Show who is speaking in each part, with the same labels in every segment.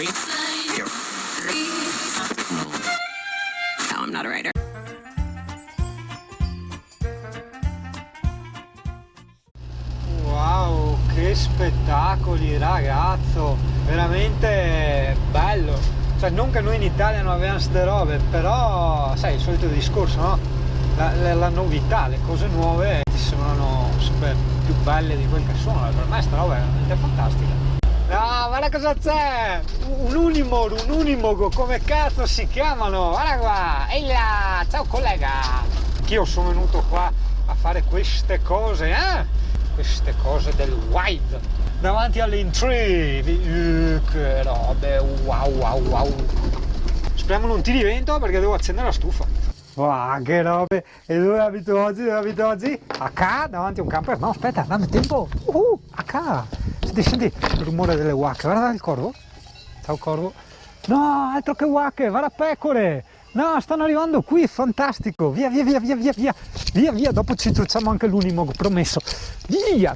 Speaker 1: No, I'm not a writer.
Speaker 2: Wow, che spettacoli ragazzo, veramente bello. Cioè non che noi in Italia non avevamo ste robe, però sai il solito discorso, no? La novità, le cose nuove ti sembrano sempre più belle di quel che sono. Per me sta roba è veramente fantastica. No, guarda cosa c'è! Un Unimog, come cazzo si chiamano? Guarda qua! Ehi là! Ciao collega! Io sono venuto qua a fare queste cose, queste cose del wild davanti all'Intree. Che robe, wow. Speriamo non tiri vento perché devo accendere la stufa. Wow, che robe. E dove abito oggi? A K, davanti a un camper. No, aspetta, dammi tempo. A K. Senti il rumore delle wacche. Guarda il corvo. Ciao corvo. No, altro che wacche, guarda pecore. No, stanno arrivando qui, fantastico. Via. Dopo ci facciamo anche l'Unimog, promesso. Via.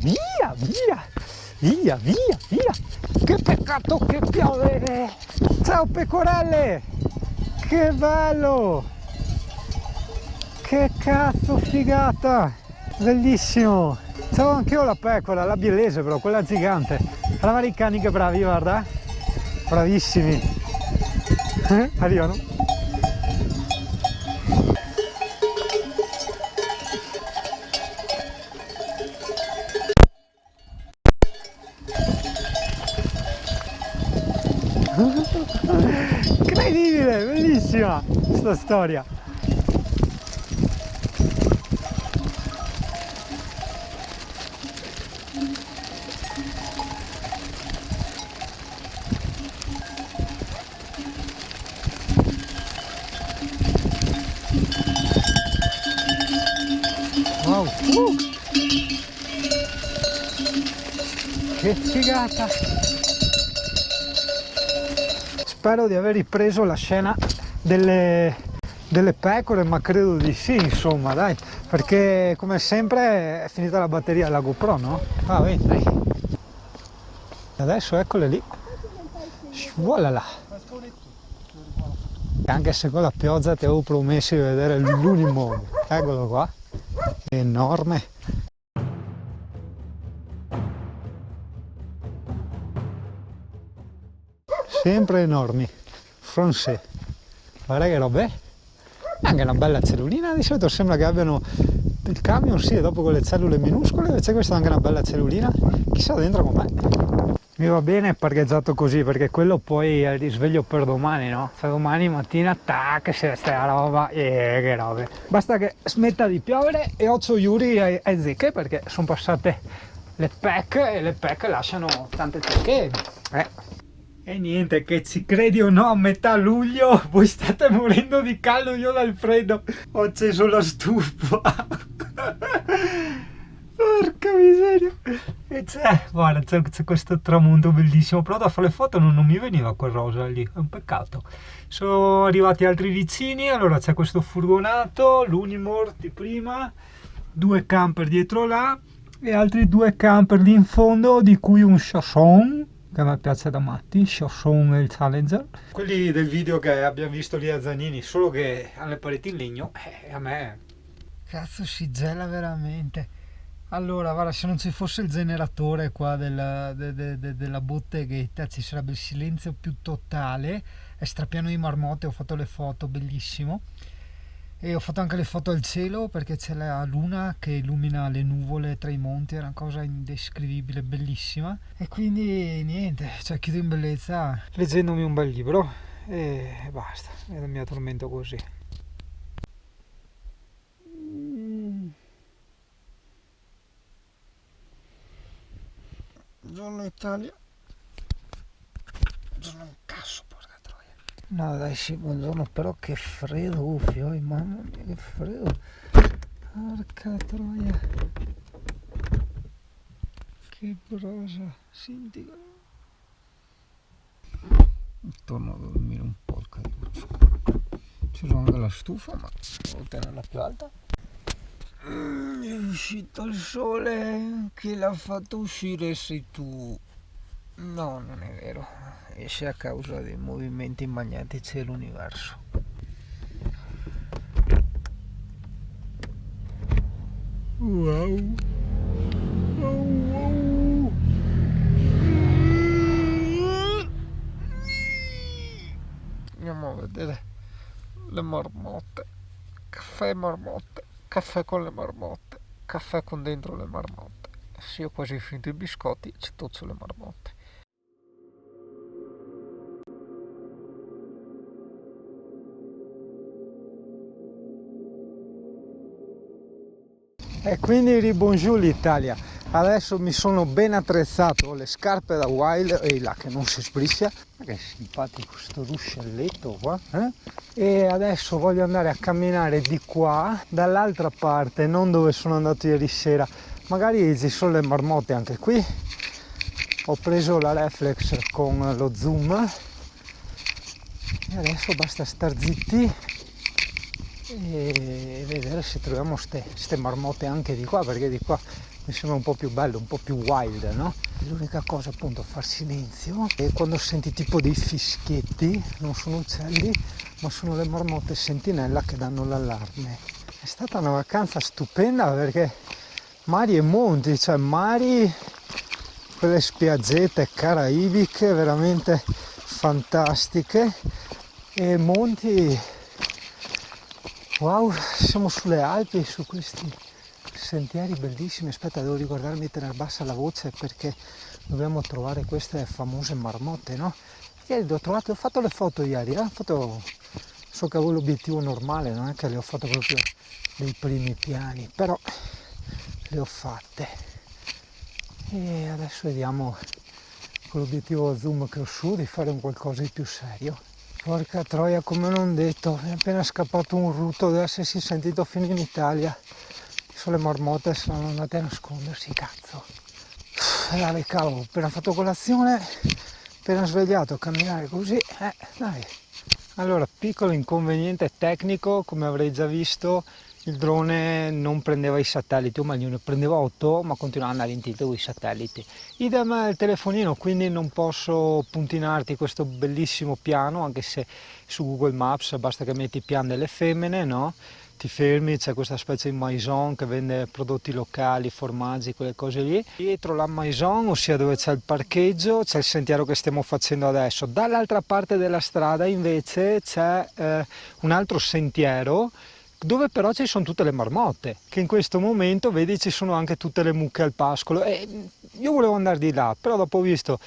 Speaker 2: Che peccato che piove. Ciao pecorelle. Che bello. Che cazzo figata. Bellissimo. C'avevo anch'io la pecora, la bielese però, quella gigante. Guarda i cani che bravi, guarda. Bravissimi. Arrivano. Incredibile, bellissima sta storia. Wow, che figata! Spero di aver ripreso la scena delle pecore, ma credo di sì, insomma, dai, perché come sempre è finita la batteria della GoPro, no? Ah, vedi, dai. Adesso eccole lì. Voilà. Anche se con la pioggia ti avevo promesso di vedere l'Unimog. Eccolo qua. Enorme. Sempre enormi. Francais. Guarda che robe. Anche una bella cellulina, di solito sembra che abbiano il camion, sì, e dopo con le cellule minuscole, invece questa è anche una bella cellulina. Chissà dentro com'è. Mi va bene parcheggiato così, perché quello poi è il risveglio per domani, no? Cioè domani mattina, tac, se sta roba, che robe. Basta che smetta di piovere e 8 Yuri ai zecche, perché sono passate le PEC e le PEC lasciano tante zecche. E niente, che ci credi o no, a metà luglio voi state morendo di caldo, io dal freddo ho acceso la stufa. Porca miseria. E guarda, c'è questo tramonto bellissimo, però da fare le foto non mi veniva quel rosa lì, è un peccato. Sono arrivati altri vicini, allora c'è questo furgonato, l'Unimog di prima, 2 camper dietro là e altri 2 camper lì in fondo, di cui un Chasson, che a me piace da matti, Chasson e il Challenger. Quelli del video che abbiamo visto lì a Zanini, solo che hanno le pareti in legno, a me cazzo si gela veramente. Allora, guarda, se non ci fosse il generatore qua della botteghetta ci sarebbe il silenzio più totale. È strapieno di marmotte, ho fatto le foto, bellissimo. E ho fatto anche le foto al cielo perché c'è la luna che illumina le nuvole tra i monti, è una cosa indescrivibile, bellissima. E quindi niente, cioè chiudo in bellezza leggendomi un bel libro e basta, e mi addormento così. Buongiorno Italia. Buongiorno un cazzo, porca troia. No dai sì, buongiorno, però che freddo, uffioi, mamma mia che freddo. Porca troia. Che brosa, senti. Torno a dormire un po' il calduccio. Ci sono anche la stufa, ma devo tenerla più alta. È uscito il sole, chi l'ha fatto uscire sei tu. No, non è vero, esce a causa dei movimenti magnetici dell'universo. Wow. Wow. Andiamo a vedere le marmotte. Caffè con le marmotte, caffè con dentro le marmotte. Sì, ho quasi finito i biscotti, ci toccio le marmotte. E quindi ribongiù l'Italia. Adesso mi sono ben attrezzato, ho le scarpe da wild, e là che non si sbriccia, ma che simpatico sto ruscelletto qua, eh? E adesso voglio andare a camminare di qua, dall'altra parte, non dove sono andato ieri sera. Magari ci sono le marmotte anche qui. Ho preso la reflex con lo zoom e adesso basta star zitti e vedere se troviamo ste marmotte anche di qua, perché di qua mi sembra un po' più bello, un po' più wild, no? L'unica cosa appunto far silenzio, e quando senti tipo dei fischietti non sono uccelli ma sono le marmotte sentinella che danno l'allarme. È stata una vacanza stupenda perché mari e monti, cioè mari, quelle spiaggette caraibiche veramente fantastiche, e monti, wow, siamo sulle Alpi, su questi sentieri bellissimi. Aspetta, devo ricordarmi di tenere bassa la voce perché dobbiamo trovare queste famose marmotte, no? Ieri le ho trovate, ho fatto le foto ieri, ho fatto, so che avevo l'obiettivo normale, non è che le ho fatte proprio dei primi piani, però le ho fatte. E adesso vediamo con l'obiettivo zoom che ho su di fare un qualcosa di più serio. Porca troia, come non detto, mi è appena scappato un rutto, deve essersi sentito fino in Italia. Sono le marmotte, sono andate a nascondersi, cazzo. Dai, cavolo, ho appena fatto colazione, appena svegliato a camminare così, dai. Allora, piccolo inconveniente tecnico, come avrei già visto, il drone non prendeva i satelliti, o meglio ne prendeva 8, ma continuava ad andare in tilt con i satelliti. Idem il telefonino, quindi non posso puntinarti questo bellissimo piano, anche se su Google Maps basta che metti pian delle femmine, no? Ti fermi, c'è questa specie di maison che vende prodotti locali, formaggi, quelle cose lì. Dietro la maison, ossia dove c'è il parcheggio, c'è il sentiero che stiamo facendo adesso. Dall'altra parte della strada invece c'è un altro sentiero dove però ci sono tutte le marmotte, che in questo momento vedi ci sono anche tutte le mucche al pascolo, e io volevo andare di là, però dopo ho visto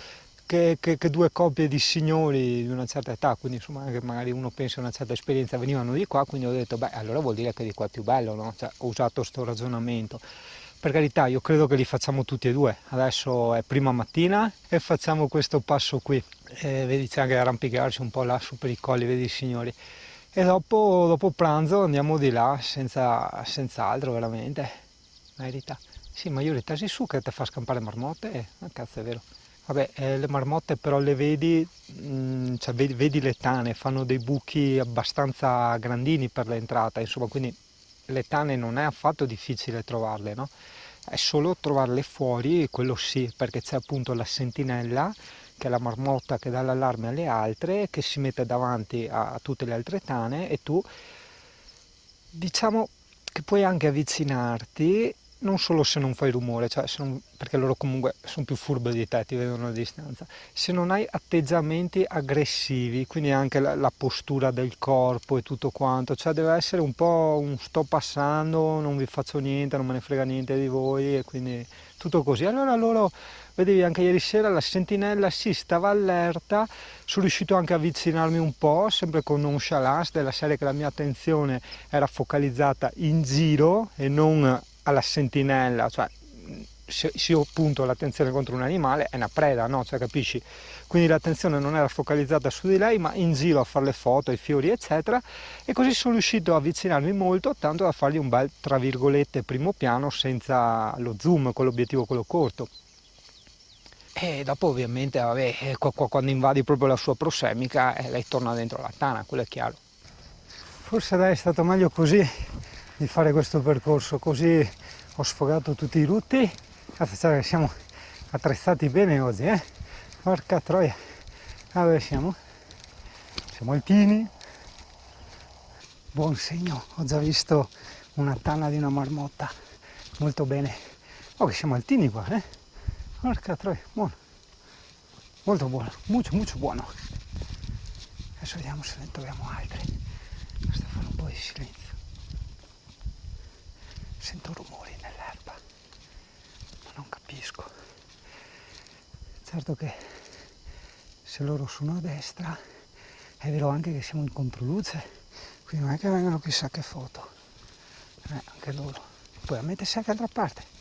Speaker 2: che due coppie di signori di una certa età, quindi insomma anche magari uno pensa a una certa esperienza, venivano di qua, quindi ho detto beh, allora vuol dire che di qua è più bello, no? Cioè, ho usato sto ragionamento. Per carità, io credo che li facciamo tutti e due. Adesso è prima mattina e facciamo questo passo qui, vedi c'è anche arrampicarsi un po' là su per i colli, vedi i signori. E dopo pranzo andiamo di là senza altro, veramente. Merita. Sì, ma io le tesi su che te fa scampare marmotte? Cazzo, è vero. Vabbè, le marmotte però le vedi, cioè vedi le tane, fanno dei buchi abbastanza grandini per l'entrata, insomma, quindi le tane non è affatto difficile trovarle, no? È solo trovarle fuori, quello sì, perché c'è appunto la sentinella, che è la marmotta che dà l'allarme alle altre, che si mette davanti a tutte le altre tane, e tu diciamo che puoi anche avvicinarti, non solo se non fai rumore, cioè perché loro comunque sono più furbe di te, ti vedono a distanza, se non hai atteggiamenti aggressivi, quindi anche la postura del corpo e tutto quanto, cioè deve essere un po' un sto passando, non vi faccio niente, non me ne frega niente di voi, e quindi tutto così. Allora loro, vedevi anche ieri sera la sentinella si stava allerta, sono riuscito anche a avvicinarmi un po', sempre con nonchalance, della serie che la mia attenzione era focalizzata in giro e non alla sentinella, cioè se io punto l'attenzione contro un animale è una preda, no? Cioè, capisci? Quindi l'attenzione non era focalizzata su di lei ma in giro a fare le foto, i fiori eccetera, e così sono riuscito a avvicinarmi molto, tanto da fargli un bel tra virgolette primo piano senza lo zoom, con l'obiettivo quello corto. E dopo ovviamente vabbè, quando invadi proprio la sua prosemica lei torna dentro la tana, quello è chiaro. Forse dai, è stato meglio così di fare questo percorso, così ho sfogato tutti i rutti. Cazzo, siamo attrezzati bene oggi, Porca troia. Ah, dove siamo? Siamo altini. Buon segno, ho già visto una tana di una marmotta. Molto bene. Oh, che siamo altini qua, eh? Porca troia, buono. Molto buono, molto buono. Adesso vediamo se ne troviamo altri. Basta fare un po' di silenzio. Sento rumori nell'erba, ma non capisco. Certo che se loro sono a destra è vero anche che siamo in controluce, quindi non è che vengano chissà che foto. Anche loro. Poi a mettersi anche d'altra parte.